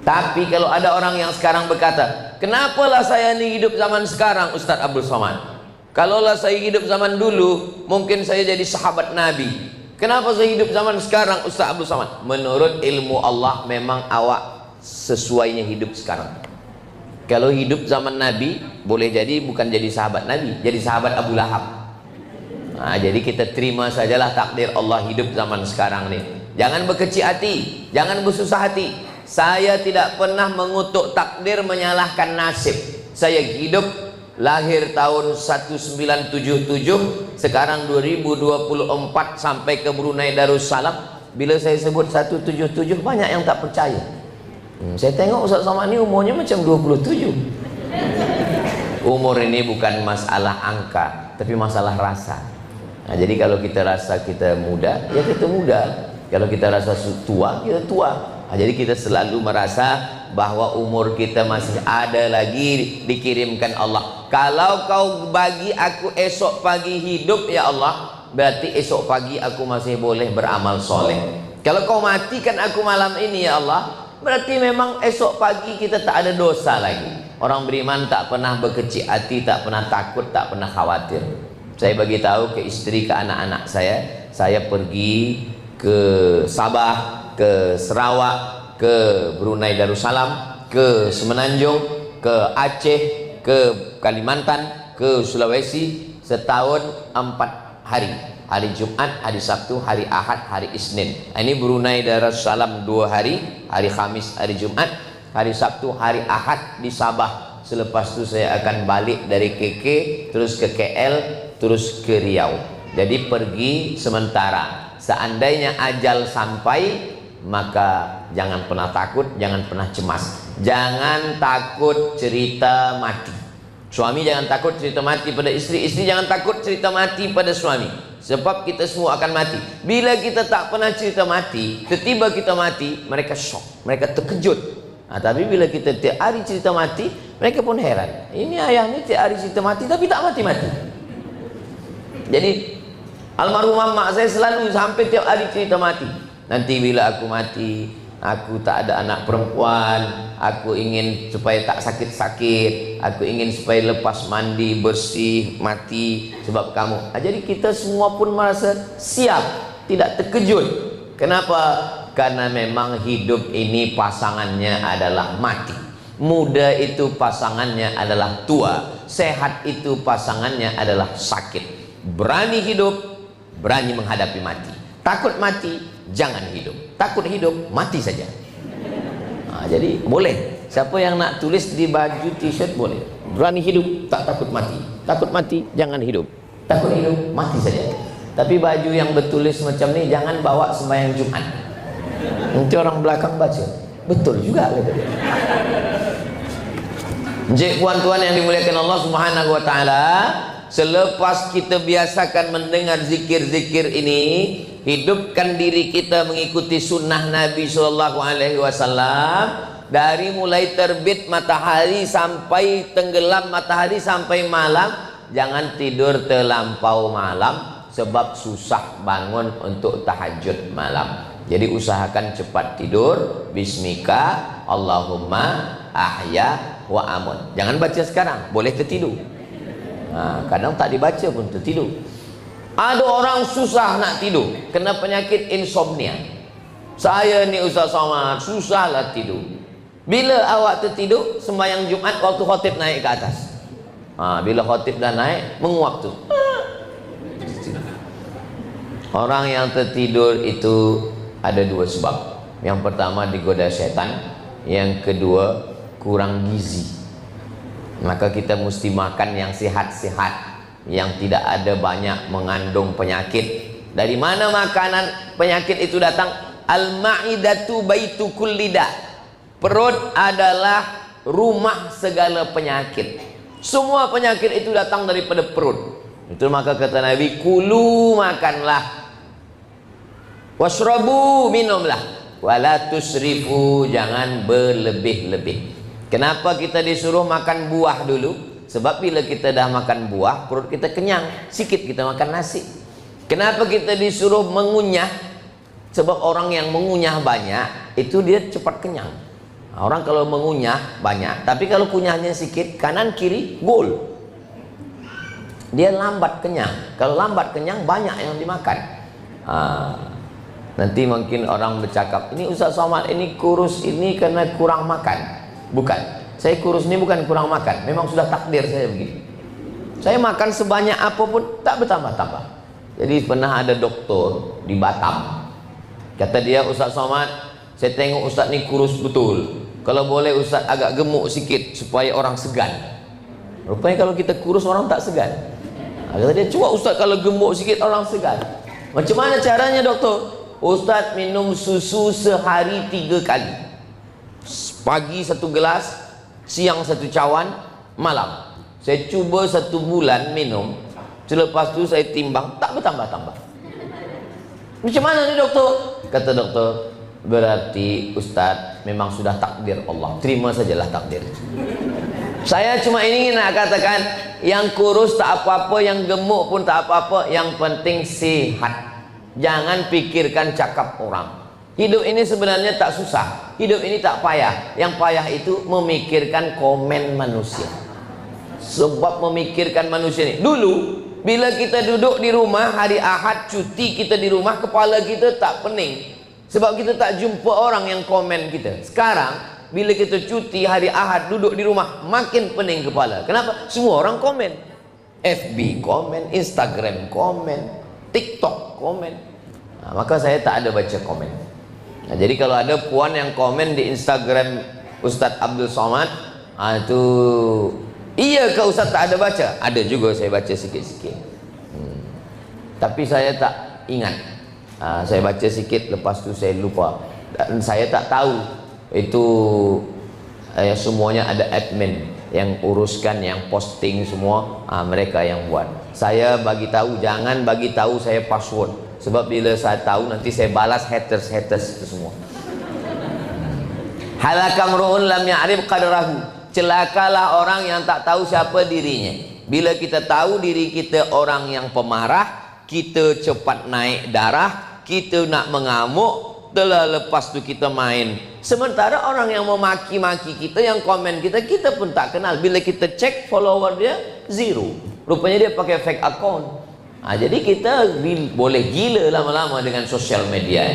Tapi kalau ada orang yang sekarang berkata, kenapalah saya ini hidup zaman sekarang, Ustaz Abdul Somad? Kalaulah saya hidup zaman dulu, mungkin saya jadi sahabat Nabi. Kenapa saya hidup zaman sekarang, Ustaz Abdul Somad? Menurut ilmu Allah, memang awak sesuainya hidup sekarang. Kalau hidup zaman Nabi, boleh jadi bukan jadi sahabat Nabi, jadi sahabat Abu Lahab. Nah, jadi kita terima sajalah takdir Allah hidup zaman sekarang ini. Jangan berkecil hati, jangan bersusah hati. Saya tidak pernah mengutuk takdir, menyalahkan nasib. Saya hidup lahir tahun 1977, sekarang 2024 sampai ke Brunei Darussalam. Bila saya sebut 177, banyak yang tak percaya. Saya tengok Ustaz Somad ini umurnya macam 27. Umur ini bukan masalah angka, tapi masalah rasa. Nah, jadi kalau kita rasa kita muda, ya kita muda. Kalau kita rasa tua, kita tua. Nah, jadi kita selalu merasa bahwa umur kita masih ada lagi dikirimkan Allah. Kalau kau bagi aku esok pagi hidup ya Allah, berarti esok pagi aku masih boleh beramal soleh. Kalau kau matikan aku malam ini ya Allah, berarti memang esok pagi kita tak ada dosa lagi. Orang beriman tak pernah berkecil hati, tak pernah takut, tak pernah khawatir. Saya bagi tahu ke istri, ke anak-anak saya pergi ke Sabah, ke Sarawak, ke Brunei Darussalam, ke Semenanjung, ke Aceh, ke Kalimantan, ke Sulawesi, setahun 4 hari. Hari Jumat, hari Sabtu, hari Ahad, hari Isnin. Ini Brunei Darussalam 2 hari, hari Khamis, hari Jumat, hari Sabtu, hari Ahad di Sabah. Selepas itu saya akan balik dari KK, terus ke KL, terus ke Riau. Jadi pergi sementara. Seandainya ajal sampai, maka jangan pernah takut, jangan pernah cemas. Jangan takut cerita mati. Suami jangan takut cerita mati pada istri, istri jangan takut cerita mati pada suami. Sebab kita semua akan mati. Bila kita tak pernah cerita mati, tiba-tiba kita mati, mereka shock, mereka terkejut. Nah, tapi bila kita tiap hari cerita mati, mereka pun heran. Ini ayahnya tiap hari cerita mati, tapi tak mati-mati. Jadi almarhumah mak saya selalu sampai tiap hari cerita mati. Nanti bila aku mati, aku tak ada anak perempuan, aku ingin supaya tak sakit-sakit, aku ingin supaya lepas mandi bersih mati sebab kamu. Nah, jadi kita semua pun merasa siap, tidak terkejut. Kenapa? Karena memang hidup ini pasangannya adalah mati. Muda itu pasangannya adalah tua. Sehat itu pasangannya adalah sakit. Berani hidup, berani menghadapi mati. Takut mati, jangan hidup. Takut hidup, mati saja. Nah, jadi boleh. Siapa yang nak tulis di baju t-shirt boleh. Berani hidup, tak takut mati. Takut mati, jangan hidup. Takut hidup, mati saja. Tapi baju yang bertulis macam ni jangan bawa sembahyang Jumat. Nanti orang belakang baca. Betul juga kata dia. Jadi puan-tuan yang dimuliakan Allah Subhanahu wa taala, selepas kita biasakan mendengar zikir-zikir ini, hidupkan diri kita mengikuti sunnah Nabi Sallallahu Alaihi Wasallam. Dari mulai terbit matahari sampai tenggelam matahari sampai malam, jangan tidur terlampau malam sebab susah bangun untuk tahajud malam. Jadi usahakan cepat tidur. Bismika Allahumma ahya wa amun. Jangan baca sekarang, boleh tertidur. Nah, kadang tak dibaca pun tertidur. Ada orang susah nak tidur, kena penyakit insomnia. Saya ni Ustaz Somad, susahlah tidur. Bila awak tertidur, sembahyang Jumat waktu khatib naik ke atas. Bila khatib dah naik, menguap tuh. Orang yang tertidur itu ada dua sebab. Yang pertama digoda setan, yang kedua kurang gizi. Maka kita mesti makan yang sehat-sehat, yang tidak ada banyak mengandung penyakit. Dari mana makanan penyakit itu datang? Al-ma'idatu baitu kulli da. Perut adalah rumah segala penyakit. Semua penyakit itu datang daripada perut. Itu maka kata Nabi, kulu, makanlah, washrabu, minumlah, wala tusrifu, jangan berlebih-lebih. Kenapa kita disuruh makan buah dulu? Sebab bila kita dah makan buah, perut kita kenyang, sikit kita makan nasi. Kenapa kita disuruh mengunyah? Sebab orang yang mengunyah banyak, itu dia cepat kenyang. Orang kalau mengunyah banyak, tapi kalau kunyahnya sikit, kanan kiri gol, dia lambat kenyang. Kalau lambat kenyang, banyak yang dimakan. Nanti mungkin orang bercakap, ini Ustaz Somad ini kurus ini karena kurang makan. Bukan, saya kurus ini bukan kurang makan, memang sudah takdir saya begitu. Saya makan sebanyak apapun tak bertambah-tambah. Jadi pernah ada doktor di Batam, kata dia, Ustaz Somad, saya tengok Ustaz ni kurus betul, kalau boleh Ustaz agak gemuk sikit supaya orang segan. Rupanya kalau kita kurus orang tak segan. Kata dia, cuba Ustaz kalau gemuk sikit orang segan. Macam mana caranya doktor? Ustaz minum susu sehari 3 kali. Pagi 1 gelas, siang 1 cawan, malam. Saya cuba 1 bulan minum. Selepas tu saya timbang, tak bertambah-tambah. Macam mana ni doktor? Kata doktor, berarti Ustaz memang sudah takdir Allah. Terima sajalah takdir. Saya cuma ingin nak katakan, yang kurus tak apa-apa, yang gemuk pun tak apa-apa, yang penting sihat. Jangan pikirkan cakap orang. Hidup ini sebenarnya tak susah, hidup ini tak payah. Yang payah itu memikirkan komen manusia. Sebab memikirkan manusia ini, dulu bila kita duduk di rumah hari Ahad, cuti kita di rumah, kepala kita tak pening, sebab kita tak jumpa orang yang komen kita. Sekarang bila kita cuti hari Ahad, duduk di rumah, makin pening kepala. Kenapa? Semua orang komen. FB komen, Instagram komen, TikTok komen. Maka saya tak ada baca komen. Jadi kalau ada puan yang komen di Instagram Ustadz Abdul Somad, itu iya ke Ustadz tak ada baca? Ada juga saya baca sikit-sikit. Tapi saya tak ingat. Saya baca sikit, lepas tu saya lupa. Dan saya tak tahu itu semuanya ada admin yang uruskan, yang posting semua, mereka yang buat. Saya bagi tahu, jangan bagi tahu saya password. Sebab bila saya tahu nanti saya balas haters itu semua. Halakam ru'un lam ya'rif qadrahu. Celakalah orang yang tak tahu siapa dirinya. Bila kita tahu diri kita orang yang pemarah, kita cepat naik darah, kita nak mengamuk, telah lepas tu kita main. Sementara orang yang memaki-maki kita, yang komen kita, kita pun tak kenal. Bila kita cek follower dia, 0. Rupanya dia pakai fake account. Jadi kita boleh gila lama-lama dengan sosial media.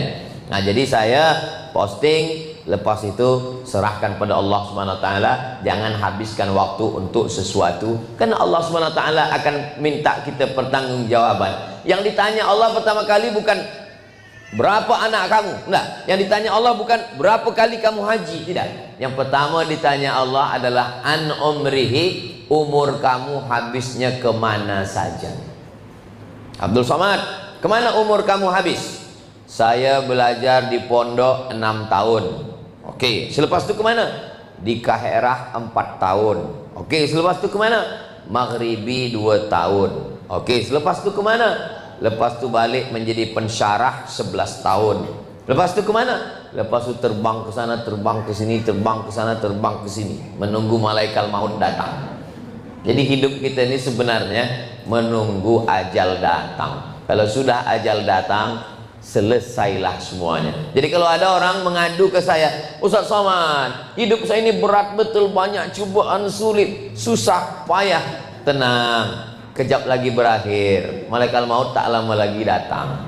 Jadi saya posting, lepas itu serahkan pada Allah Subhanahu Wa Taala. Jangan habiskan waktu untuk sesuatu, karena Allah Subhanahu Wa Taala akan minta kita pertanggungjawaban. Yang ditanya Allah pertama kali bukan berapa anak kamu, enggak. Yang ditanya Allah bukan berapa kali kamu haji, tidak. Yang pertama ditanya Allah adalah an umrihi, umur kamu habisnya kemana saja. Abdul Somad, kemana umur kamu habis? Saya belajar di pondok 6 tahun. Oke, selepas itu kemana? Di Kaherah 4 tahun. Oke, selepas itu kemana? Maghribi 2 tahun. Oke, selepas itu kemana? Lepas itu balik menjadi pensyarah 11 tahun. Lepas itu kemana? Lepas itu terbang ke sana, terbang ke sini, terbang ke sana, terbang ke sini, menunggu malaikat maut datang. Jadi hidup kita ini sebenarnya menunggu ajal datang. Kalau sudah ajal datang, selesailah semuanya. Jadi kalau ada orang mengadu ke saya, Ustaz Somad, hidup saya ini berat betul, banyak cubaan, sulit, susah, payah. Tenang, kejap lagi berakhir, malaikat maut tak lama lagi datang.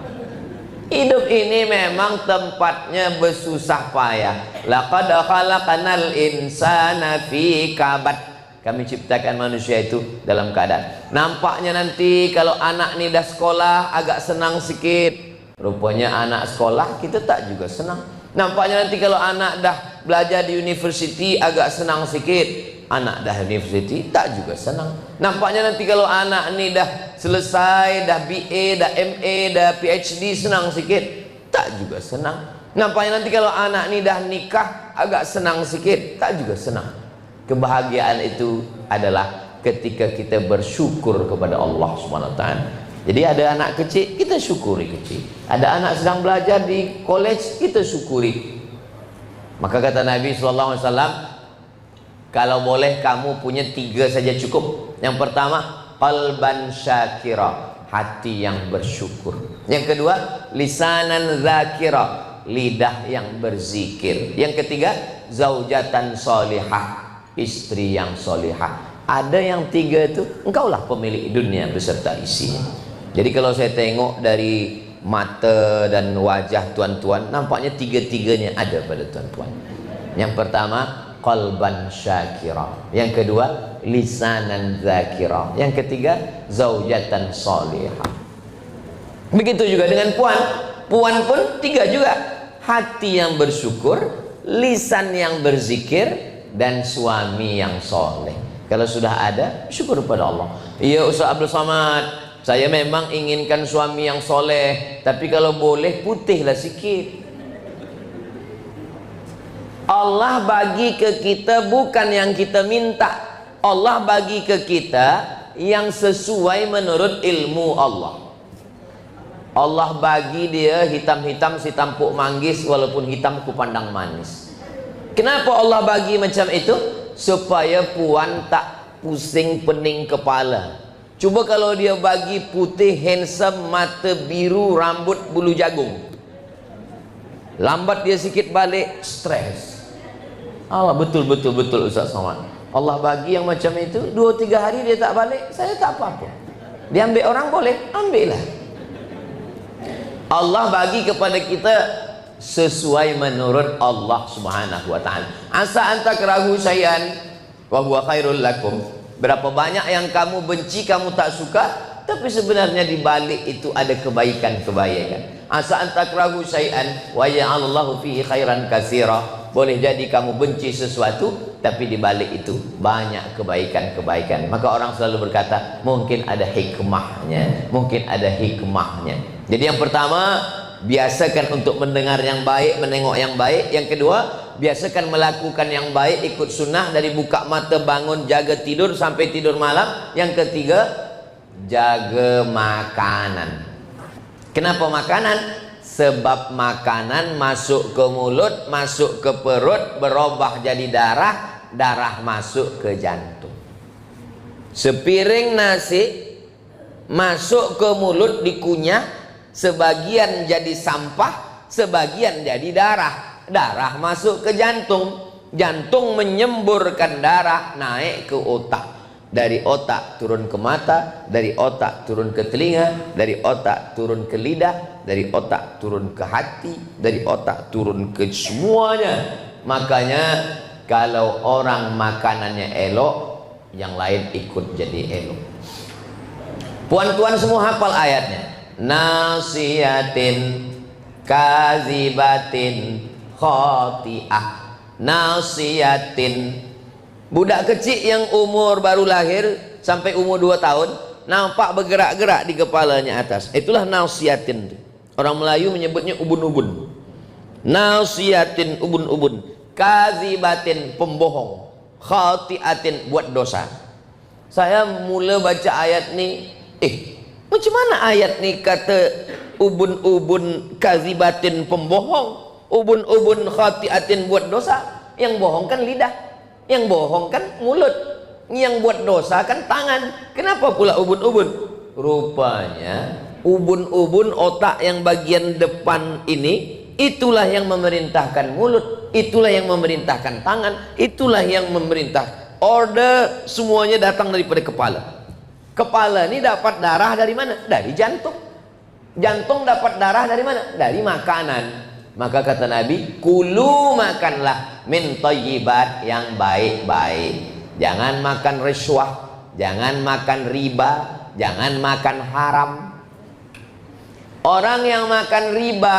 Hidup ini memang tempatnya bersusah payah. Laqad khalaqnal insana fi kabad. kami ciptakan manusia itu dalam keadaan. Nampaknya nanti kalau anak nih dah sekolah agak senang sikit. Rupanya anak sekolah kita tak juga senang. Nampaknya nanti kalau anak dah belajar di university agak senang sikit. Anak dah university tak juga senang. Nampaknya nanti kalau anak nih dah selesai, dah BA, dah MA, dah PhD senang sikit. Tak juga senang. Nampaknya nanti kalau anak nih dah nikah agak senang sikit. Tak juga senang. Kebahagiaan itu adalah ketika kita bersyukur kepada Allah Subhanahu wa taala. Jadi ada anak kecil, kita syukuri kecil. Ada anak sedang belajar di college, kita syukuri. Maka kata Nabi sallallahu alaihi wasallam, kalau boleh kamu punya 3 saja cukup. Yang pertama, qalban syakira, hati yang bersyukur. Yang kedua, lisanan zakira, lidah yang berzikir. Yang ketiga, zaujatan solihah, istri yang solihah. Ada yang 3 itu, engkaulah pemilik dunia beserta isinya. Jadi kalau saya tengok dari mata dan wajah tuan-tuan, nampaknya 3-tiganya ada pada tuan-tuan. Yang pertama, qalban syakira. Yang kedua, lisanan zakira. Yang ketiga, zaujatan solihah. Begitu juga dengan puan. Puan pun 3 juga. Hati yang bersyukur, lisan yang berzikir, dan suami yang soleh. Kalau sudah ada, syukur kepada Allah. Iya Ustaz Abdul Somad, saya memang inginkan suami yang soleh, tapi kalau boleh putihlah sikit. Allah bagi ke kita bukan yang kita minta. Allah bagi ke kita yang sesuai menurut ilmu Allah. Allah bagi dia hitam-hitam si tampuk manggis, walaupun hitam kupandang manis. Kenapa Allah bagi macam itu? Supaya puan tak pusing pening kepala. Cuba kalau dia bagi putih, handsome, mata biru, rambut bulu jagung, lambat dia sikit balik, stres. Allah, betul Ustaz Somad. Allah bagi yang macam itu, 2-3 hari dia tak balik, saya tak apa-apa. Dia ambil orang boleh, ambillah. Allah bagi kepada kita sesuai menurut Allah Subhanahu wa taala. Asa anta kerahu syai'an wa huwa khairul lakum. Berapa banyak yang kamu benci, kamu tak suka, tapi sebenarnya di balik itu ada kebaikan-kebaikan. Asa anta kerahu syai'an wa ya'alallahu fihi khairan katsira. Boleh jadi kamu benci sesuatu, tapi di balik itu banyak kebaikan-kebaikan. Maka orang selalu berkata, mungkin ada hikmahnya, mungkin ada hikmahnya. Jadi yang pertama, biasakan untuk mendengar yang baik, menengok yang baik. Yang kedua, biasakan melakukan yang baik, ikut sunnah dari buka mata, bangun, jaga tidur sampai tidur malam. Yang ketiga, jaga makanan. Kenapa makanan? Sebab makanan masuk ke mulut, masuk ke perut, berubah jadi darah, darah masuk ke jantung. Sepiring nasi masuk ke mulut dikunyah, sebagian jadi sampah, sebagian jadi darah. Darah masuk ke jantung, jantung menyemburkan darah naik ke otak. Dari otak turun ke mata, dari otak turun ke telinga, dari otak turun ke lidah, dari otak turun ke hati, dari otak turun ke semuanya. Makanya kalau orang makanannya elok, yang lain ikut jadi elok. Puan-puan semua hafal ayatnya. Nasiyatin kazibatin khati'ah. Nasiyatin, budak kecil yang umur baru lahir sampai umur 2 tahun nampak bergerak-gerak di kepalanya atas, itulah nasiyatin. Orang Melayu menyebutnya ubun-ubun. Nasiyatin, ubun-ubun. Kazibatin, pembohong. Khati'atin, buat dosa. Saya mula baca ayat ni, macam mana ayat ni kata ubun-ubun kazibatin, pembohong, ubun-ubun khati'atin, buat dosa? Yang bohong kan lidah, yang bohong kan mulut, yang buat dosa kan tangan. Kenapa pula ubun-ubun? Rupanya ubun-ubun, otak yang bagian depan ini, itulah yang memerintahkan mulut, itulah yang memerintahkan tangan, itulah yang memerintah. Order semuanya datang daripada kepala. Kepala ini dapat darah dari mana? Dari jantung. Jantung dapat darah dari mana? Dari makanan. Maka kata Nabi, kulu, makanlah min thayyibat, yang baik-baik. Jangan makan rishwah, jangan makan riba, jangan makan haram. Orang yang makan riba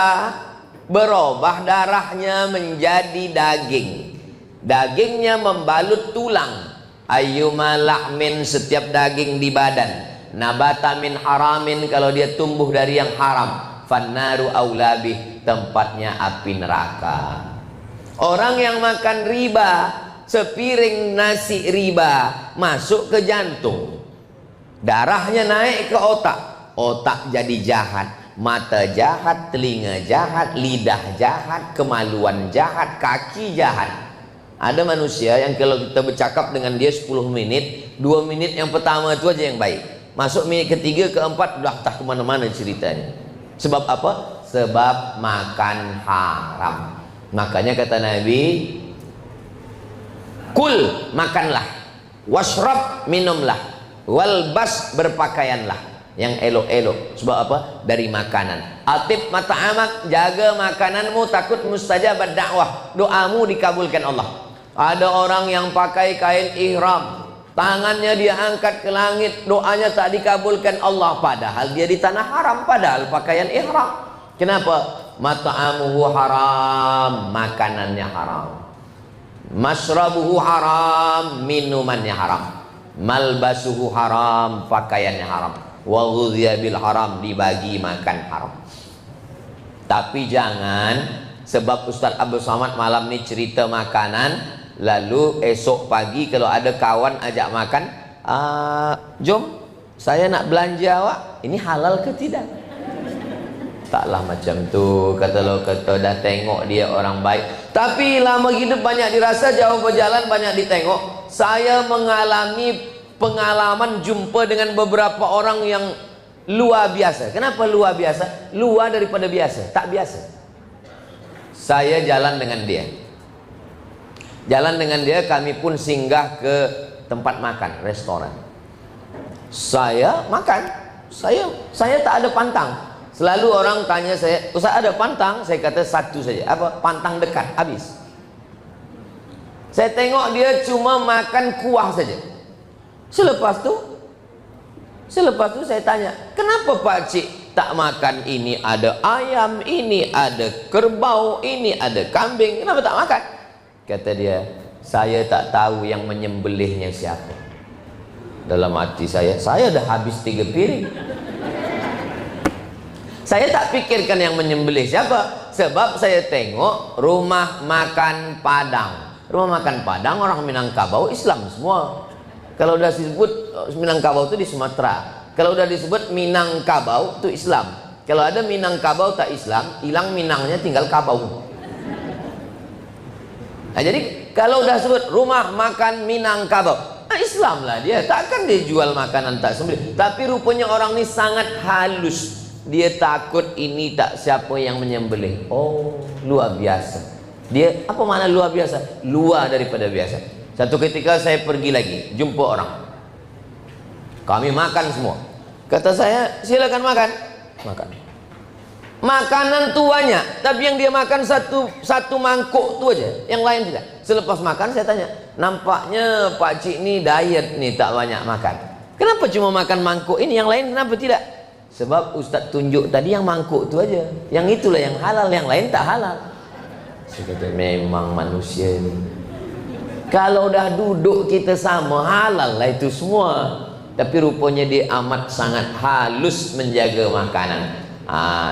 berubah darahnya menjadi daging. Dagingnya membalut tulang. Ayyuma lahmin, setiap daging di badan. Nabata min haramin, kalau dia tumbuh dari yang haram. Fannaru aulabih, tempatnya api neraka. Orang yang makan riba, sepiring nasi riba masuk ke jantung, darahnya naik ke otak, otak jadi jahat. Mata jahat, telinga jahat, lidah jahat, kemaluan jahat, kaki jahat. Ada manusia yang kalau kita bercakap dengan dia 10 menit, 2 menit yang pertama itu aja yang baik. Masuk menit ketiga, keempat, udah tak kemana-mana ceritanya. Sebab apa? Sebab makan haram. Makanya kata Nabi, kul, makanlah, washrab, minumlah, walbas, berpakaianlah yang elok-elok. Sebab apa? Dari makanan. Atib mata'amak, jaga makananmu, takut mustajabat dakwah, doamu dikabulkan Allah. Ada orang yang pakai kain ihram, tangannya dia angkat ke langit, doanya tak dikabulkan Allah, padahal dia di tanah haram, padahal pakaian ihram. Kenapa? Mata'amuhu haram, makanannya haram. Masrabuhu haram, minumannya haram. Malbasuhu haram, pakaiannya haram. Wa ghudhiya bil haram, dibagi makan haram. Tapi jangan sebab Ustadz Abdul Somad malam ini cerita makanan, lalu esok pagi kalau ada kawan ajak makan, jom saya nak belanja awak, ini halal ke tidak? Taklah macam tu. Kata dah tengok dia orang baik, tapi lama hidup banyak dirasa, jauh berjalan banyak ditengok. Saya mengalami pengalaman jumpa dengan beberapa orang yang luar biasa. Kenapa luar biasa? Luar daripada biasa, tak biasa. Saya jalan dengan dia, kami pun singgah ke tempat makan, restoran. Saya makan, saya tak ada pantang. Selalu orang tanya saya, Ustaz ada pantang? Saya kata satu saja. Apa? Pantang dekat, habis. Saya tengok dia cuma makan kuah saja. Selepas tu saya tanya, kenapa Pak Cik tak makan ini? Ada ayam, ini ada kerbau, ini ada kambing, kenapa tak makan? Kata dia, saya tak tahu yang menyembelihnya siapa. Dalam hati saya dah habis 3 piring. Saya tak pikirkan yang menyembelih siapa, sebab saya tengok rumah makan Padang. Rumah makan Padang orang Minangkabau Islam semua. Kalau udah disebut Minangkabau itu di Sumatera. Kalau udah disebut Minangkabau itu Islam. Kalau ada Minangkabau tak Islam, hilang Minangnya tinggal Kabau. Nah, jadi kalau udah sebut rumah makan Minangkabau, Islam lah dia. Takkan dia jual makanan tak sembelih. Tapi rupanya orang ini sangat halus. Dia takut ini tak siapa yang menyembelih. Oh, luar biasa. Dia apa makna luar biasa? Luar daripada biasa. Satu ketika saya pergi lagi, jumpa orang. Kami makan semua. Kata saya, silakan makan. Makan. Makanan tu banyak, tapi yang dia makan satu mangkuk tu aja, yang lain tidak. Selepas makan saya tanya, nampaknya Pak Cik ni diet ni, tak banyak makan. Kenapa cuma makan mangkuk ini, yang lain kenapa tidak? Sebab Ustaz tunjuk tadi yang mangkuk tu aja, yang itulah yang halal, yang lain tak halal. Saya kata, memang manusia ni. Kalau dah duduk kita sama, halal lah itu semua. Tapi rupanya dia amat sangat halus menjaga makanan.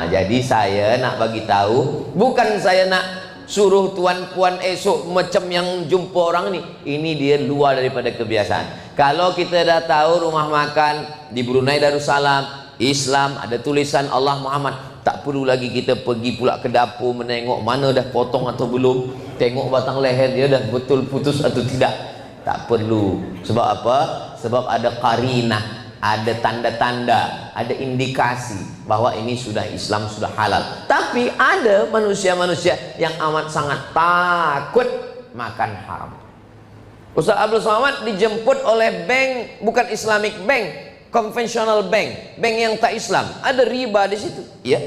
Jadi saya nak bagi tahu, bukan saya nak suruh tuan-puan esok macam yang jumpa orang ni. Ini dia luar daripada kebiasaan. Kalau kita dah tahu rumah makan di Brunei Darussalam Islam ada tulisan Allah Muhammad, tak perlu lagi kita pergi pula ke dapur menengok mana dah potong atau belum, tengok batang leher dia dah betul putus atau tidak. Tak perlu. Sebab apa? Sebab ada qarinah, ada tanda-tanda, ada indikasi bahwa ini sudah Islam, sudah halal. Tapi ada manusia-manusia yang amat sangat takut makan haram. Ustaz Abdul Somad dijemput oleh bank, bukan Islamic bank, konvensional bank, bank yang tak Islam. Ada riba di situ. Ya.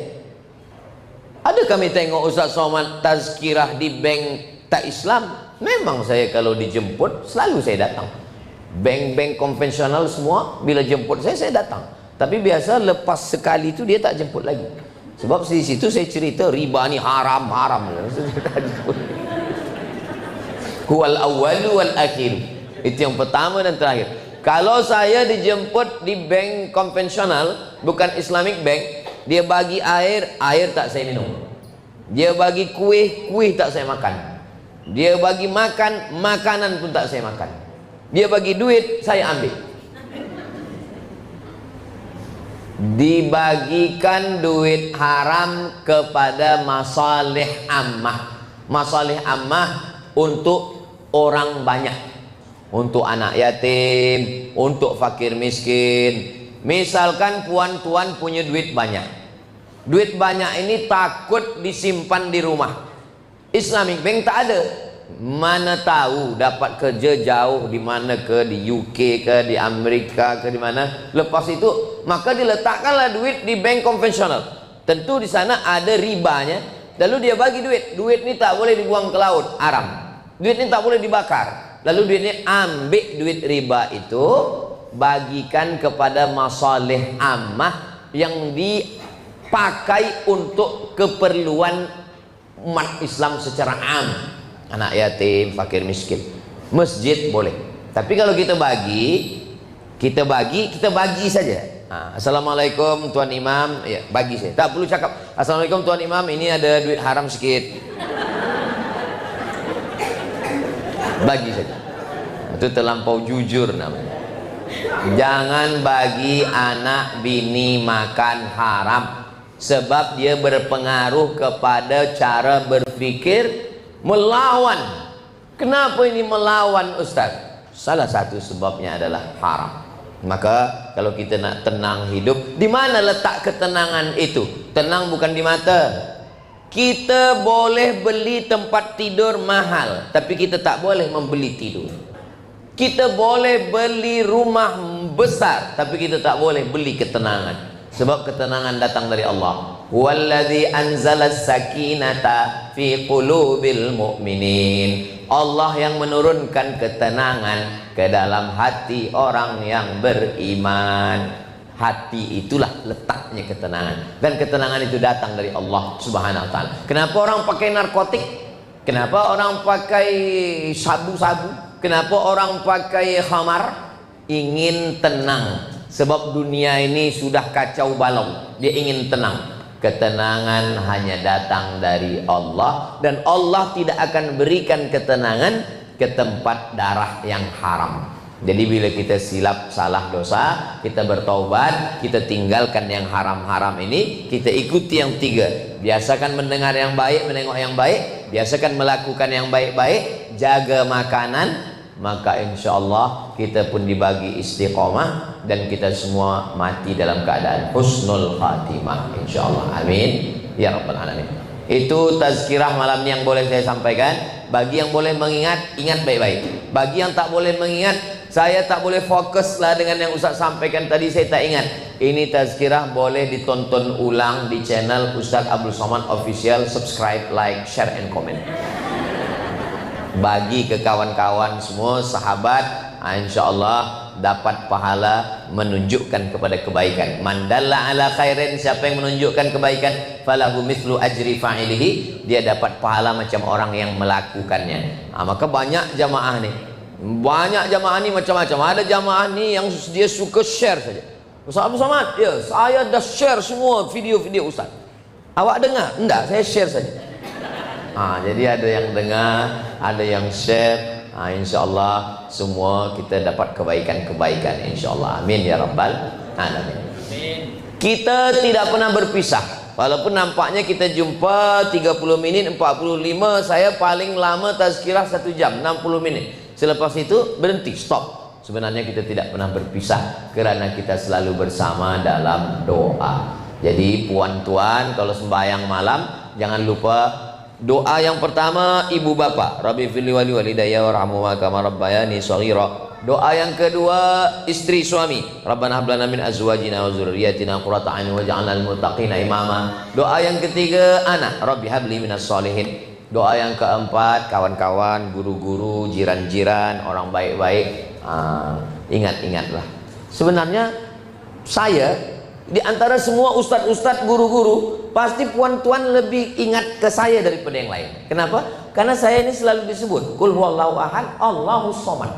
Ada kami tengok Ustaz Somad tazkirah di bank tak Islam. Memang saya kalau dijemput selalu saya datang. Bank-bank konvensional semua bila jemput saya datang. Tapi biasa lepas sekali itu dia tak jemput lagi. Sebab di situ saya cerita riba ni haram. Huwal awwalu wal akhir. Itu yang pertama dan terakhir. Kalau saya dijemput di bank konvensional, bukan Islamic bank, dia bagi air tak saya minum. Dia bagi kuih tak saya makan. Dia bagi makan, makanan pun tak saya makan. Dia bagi duit, saya ambil. Dibagikan duit haram kepada masalih ammah. Masalih ammah untuk orang banyak, untuk anak yatim, untuk fakir miskin. Misalkan puan-tuan punya duit banyak. Duit banyak ini takut disimpan di rumah. Islamic Bank tak ada. Mana tahu dapat kerja jauh di mana ke, di UK ke, di Amerika ke, di mana. Lepas itu maka diletakkanlah duit di bank konvensional. Tentu di sana ada ribanya. Lalu dia bagi duit. Duit ini tak boleh dibuang ke laut, haram. Duit ini tak boleh dibakar. Lalu duit ini ambil duit riba itu, bagikan kepada masalih ammah yang dipakai untuk keperluan umat Islam secara am. Anak yatim, fakir miskin. Masjid boleh. Tapi kalau kita bagi saja. Assalamualaikum Tuan Imam, ya bagi saya. Tak perlu cakap Assalamualaikum Tuan Imam, ini ada duit haram sikit. Bagi saja. Itu terlampau jujur namanya. Jangan bagi anak bini makan haram, sebab dia berpengaruh kepada cara berpikir melawan. Kenapa ini melawan, Ustaz? Salah satu sebabnya adalah haram. Maka kalau kita nak tenang hidup, di mana letak ketenangan itu? Tenang bukan di mata. Kita boleh beli tempat tidur mahal, tapi kita tak boleh membeli tidur. Kita boleh beli rumah besar, tapi kita tak boleh beli ketenangan. Sebab ketenangan datang dari Allah. Huwallazi anzalas sakinata fi qulubil mu'minin. Allah yang menurunkan ketenangan ke dalam hati orang yang beriman. Hati itulah letaknya ketenangan. Dan ketenangan itu datang dari Allah Subhanahu wa taala. Kenapa orang pakai narkotik? Kenapa orang pakai sabu-sabu? Kenapa orang pakai khamar? Ingin tenang. Sebab dunia ini sudah kacau balau. Dia ingin tenang. Ketenangan hanya datang dari Allah. Dan Allah tidak akan berikan ketenangan ke tempat darah yang haram. Jadi bila kita silap salah dosa, kita bertaubat, kita tinggalkan yang haram-haram ini, kita ikuti yang tiga. Biasakan mendengar yang baik, menengok yang baik. Biasakan melakukan yang baik-baik. Jaga makanan. Maka insya Allah kita pun dibagi istiqomah dan kita semua mati dalam keadaan husnul khatimah, insya Allah. Amin ya rabbal alamin. Itu tazkirah malam ini yang boleh saya sampaikan. Bagi yang boleh mengingat, ingat baik-baik. Bagi yang tak boleh mengingat, saya tak boleh fokuslah dengan yang Ustaz sampaikan tadi, saya tak ingat. Ini tazkirah boleh ditonton ulang di channel Ustaz Abdul Somad Official. Subscribe, like, share and comment. Bagi ke kawan-kawan semua, sahabat, insya Allah dapat pahala menunjukkan kepada kebaikan. Mandalla ala khairin, siapa yang menunjukkan kebaikan, falahu mithlu ajri fa'ilihi, dia dapat pahala macam orang yang melakukannya. Maka banyak jamaah ni, macam-macam. Ada jamaah ni yang dia suka share saja. Ustaz Abdul Somad, ya saya dah share semua video-video Ustaz. Awak dengar? Enggak, saya share saja. Jadi ada yang dengar, ada yang share. Insya Allah semua kita dapat kebaikan-kebaikan, insya Allah. Amin ya rabbal alamin. Kita tidak pernah berpisah. Walaupun nampaknya kita jumpa 30 menit, 45. Saya paling lama tazkirah 1 jam 60 menit. Selepas itu berhenti, stop. Sebenarnya kita tidak pernah berpisah, kerana kita selalu bersama dalam doa. Jadi puan-tuan kalau sembahyang malam, jangan lupa doa yang pertama ibu bapa, Rabbi fili wali walidayya warhamhuma kama rabbayani shaghira. Doa yang kedua istri suami, Rabbana hab lana min azwajina wa dzurriyyatina qurrata a'yun waj'alna lil muttaqina imama. Doa yang ketiga anak, Rabbi habli minas sholihin. Doa yang keempat, kawan-kawan, guru-guru, jiran-jiran, orang baik-baik, ingat-ingatlah. Sebenarnya saya di antara semua ustadz-ustadz, guru-guru, pasti puan-tuan lebih ingat ke saya daripada yang lain. Kenapa? Karena saya ini selalu disebut Qul huwallahu ahad, Allahus somad.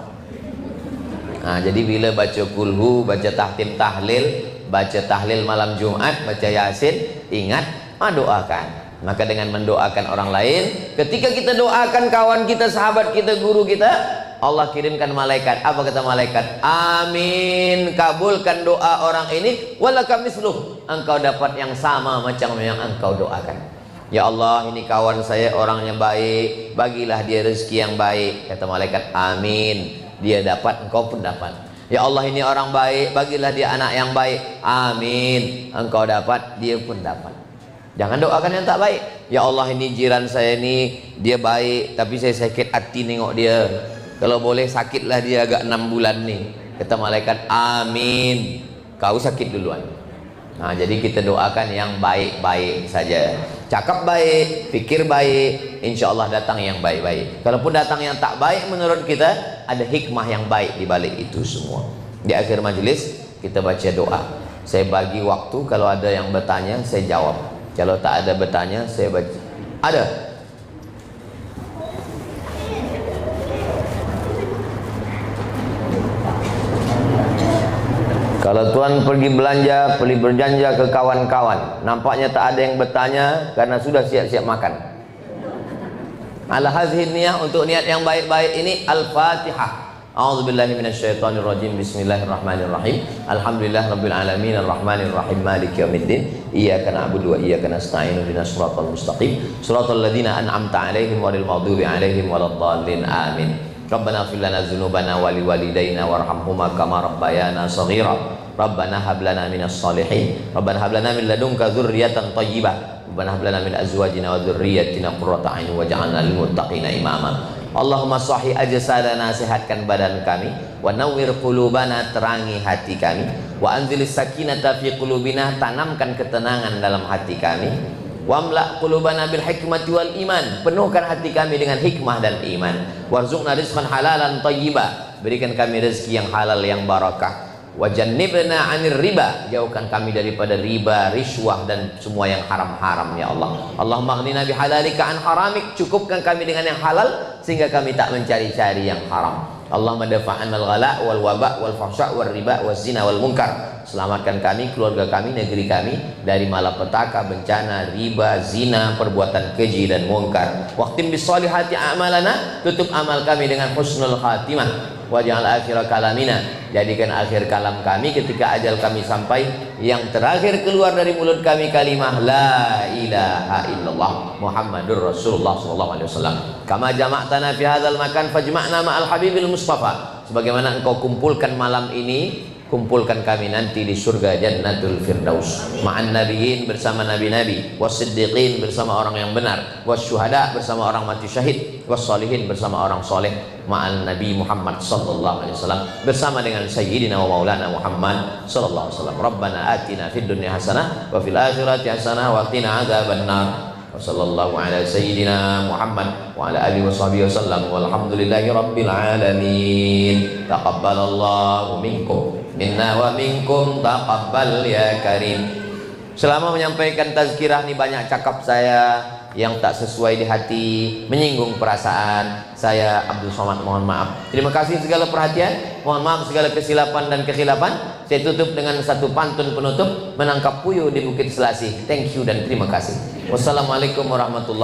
Jadi bila baca kulhu, baca tahtim tahlil, baca tahlil malam Jumat, baca Yasin, ingat, doakan. Maka dengan mendoakan orang lain, ketika kita doakan kawan kita, sahabat kita, guru kita, Allah kirimkan malaikat. Apa kata malaikat? Amin, kabulkan doa orang ini, walaka misluh, engkau dapat yang sama macam yang engkau doakan. Ya Allah, ini kawan saya orangnya baik, bagilah dia rezeki yang baik. Kata malaikat, amin, dia dapat, engkau pun dapat. Ya Allah, ini orang baik, bagilah dia anak yang baik. Amin, engkau dapat, dia pun dapat. Jangan doakan yang tak baik. Ya Allah, ini jiran saya ini, dia baik, tapi saya sakit hati nengok dia. Kalau boleh sakitlah dia agak 6 bulan nih. Kata malaikat, amin, kau sakit duluan. Jadi kita doakan yang baik-baik saja. Cakap baik, fikir baik, insya Allah datang yang baik-baik. Kalaupun datang yang tak baik, menurut kita ada hikmah yang baik di balik itu semua. Di akhir majelis kita baca doa. Saya bagi waktu, kalau ada yang bertanya saya jawab. Kalau tak ada bertanya, saya baca. Ada? Kalau tuan pergi belanja, pergi berjanja ke kawan-kawan, nampaknya tak ada yang bertanya karena sudah siap-siap makan. Ala hadhihi niyah, untuk niat yang baik-baik ini, Al-Fatihah. A'udzubillahi minasyaitonirrajim. Bismillahirrahmanirrahim. Alhamdulillahirabbil alamin arrahmanir rahim maliki yaumiddin. Iyyaka na'budu wa iyyaka nasta'in. Ihdinas siratal mustaqim. Shiratal ladzina an'amta 'alaihim ghairil maghdubi 'alaihim waladdallin. Amin. Rabbana ighfir lana dzunubana wa liwalidayna warhamhuma kama rabbayana shaghira. Rabbana hab lana minas shalihin. Rabbana hab lana min ladunka dzurriyyatan thayyibah. Rabbana hab lana min azwajina wa dzurriyyatina qurrata a'yun waj'alna lil muttaqina imama. Allahumma sahih ajsadana, sehatkan badan kami, wa nawwir qulubana, terangi hati kami, wa anzilis sakinata fi qulubina, tanamkan ketenangan dalam hati kami, wa amla qulubana bil hikmati wal iman, penuhkan hati kami dengan hikmah dan iman, warzuqna rizqan halalan thayyiba, berikan kami rezeki yang halal yang barakah, wa jannibna 'anil riba, jauhkan kami daripada riba, riswah dan semua yang haram-haram ya Allah. Allahumma aghnina bihalalika an haramik, cukupkan kami dengan yang halal sehingga kami tak mencari-cari yang haram. Allahumma dafa'an al-ghala wal waba wal fahsya wal riba wal zina wal munkar, selamatkan kami, keluarga kami, negeri kami dari malapetaka, bencana, riba, zina, perbuatan keji dan munkar. Waqtim bis solihati a'malana, tutup amal kami dengan husnul khatimah. Waj'al akhir kalamina, jadikan akhir kalam kami ketika ajal kami sampai, yang terakhir keluar dari mulut kami kalimah la ilaha illallah Muhammadur Rasulullah sallallahu alaihi wasallam. Kama jama'tana fi hadzal makan fajma'na ma'al habibil mustafa, sebagaimana engkau kumpulkan malam ini, kumpulkan kami nanti di surga Jannatul Firdaus, ma'an nabiyyin, bersama nabi-nabi, was-siddiqin, bersama orang yang benar, was-syuhada, bersama orang mati syahid, was-salihin, bersama orang soleh, ma'al Nabi Muhammad sallallahu alaihi wasallam, bersama dengan sayyidina wa maulana Muhammad sallallahu alaihi wasallam. Rabbana atina fid dunya hasanah wa fil akhirati hasanah wa qina adzabannar. Wa sallallahu ala sayyidina Muhammad wa ala alihi washabihi wasallam, walhamdulillahi rabbil alamin. Taqabbalallahu minkum minna wa minkum taqabbal ya karim. Selama menyampaikan tazkirah ini banyak cakap saya yang tak sesuai di hati, menyinggung perasaan saya, Abdul Somad, mohon maaf. Terima kasih segala perhatian, mohon maaf segala kesilapan dan kekhilafan. Saya tutup dengan satu pantun penutup, menangkap puyuh di Bukit Selasih. Thank you dan terima kasih. Wassalamualaikum warahmatullahi wabarakatuh.